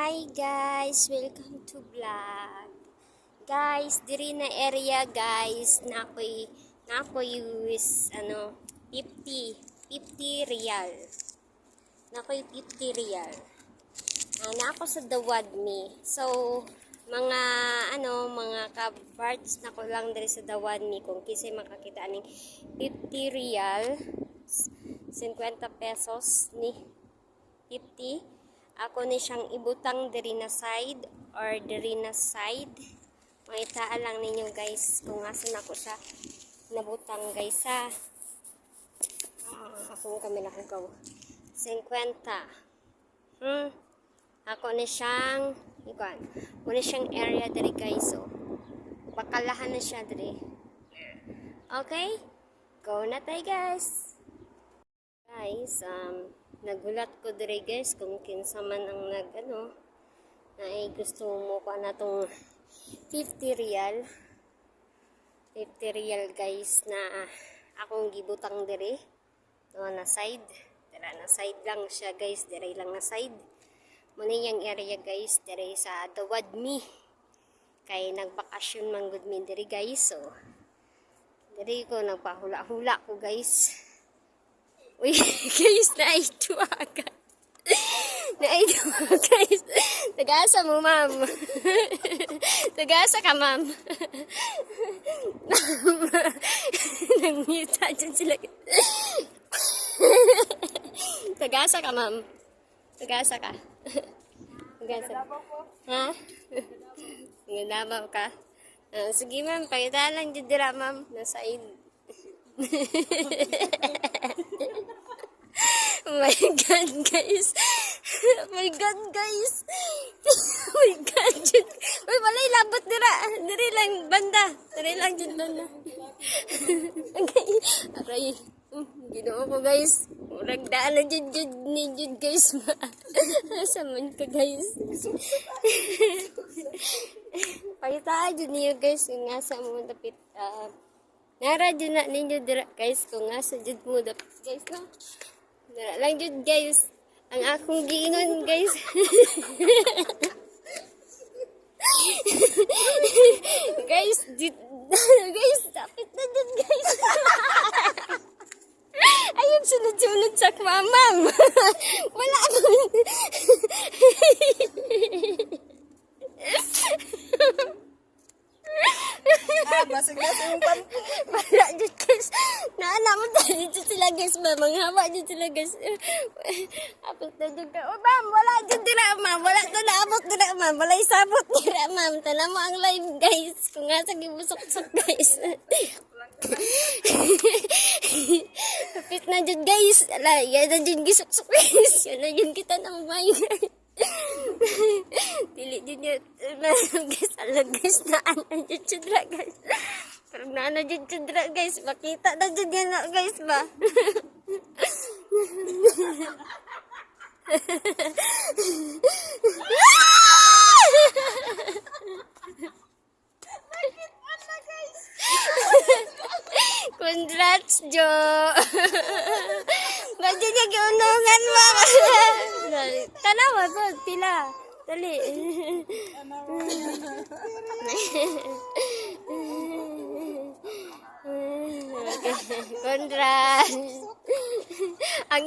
Hi guys, welcome to vlog. Guys, diri na area guys na ako'y is 50 real. Na ako'y 50 real. Na ako sa Dawadmi. So, mga ka-parts na ko lang diri sa Dawadmi kung kisay makakita ning 50 real, 50 pesos ni 50. Ako ni siyang ibutang diri na side or diri na side. Makitaan lang ninyo guys kung asan ako siya nabutang guys ha. Akong kamera ko 50. Ako ni siyang area diri guys. So, bakalahan na siya diri. Okay? Go na tayo guys. Guys, nagulat ko dire guys kung kinsa man ang gusto mo pa na tong 50 real guys na akong gibutang dire na side. Tara na side lang siya guys, dire lang na side. Muna yung area guys dire sa Dawadmi. Kay nagbakasyon man gud mi dire guys. So dire ko nagpahula-hula ko guys. Uy, guys, naidwa agad. Naidwa, guys. Tagasa mo, ma'am. Tagasa ka, ma'am. Nangita dyan sila. Tagasa ka, ma'am. Tagasa ka. Tagasa. Ha? Naganabaw ka? Sige, ma'am. Pakita lang dyan dira, ma'am. Nasaid. Oh my God, guys. Oh my God, guys. Oh my God. Uy, walay labot dira. Diri lang banda. Diri lang dyan banda. Okay. Aray. Ginoo ko, guys. Murag daan na dyan ni dyan, guys. Saman ka, guys. Pakitaan dyan niyo, guys. Yung asa mo dapit. Nara dyan na ninyo dira, guys. Kung asa dyan mo dapit, guys, no? Dara lang dyan, guys. Ang akong giingon, guys. Guys, guys, dapit na dyan, guys. Ayun, sunod-sunod sa mamam. Wala akong... Basig-basig yung pan. Wala dyan guys. Naanak mo tayo dito sila guys. Manghaba dyan sila guys. Apit na dyan ka. Oh ma'am, wala dyan dira ma'am. Wala ito naabot dira ma'am. Wala isabot dira ma'am. Tala mo ang live guys. Kung nga sa gibusok-sok guys. Apit na dyan guys. Ala, yan na dyan gisok-sok guys. Yan na dyan kita ng may guys. Dili dyan yun guys, alam guys na ano dyan chudra guys, parang na ano dyan chudra guys, makita na dyan yan guys ba. Congrats Jo. Medyo niya giunungan mo. Tanawa po, pila. Dali. Congrats. Ang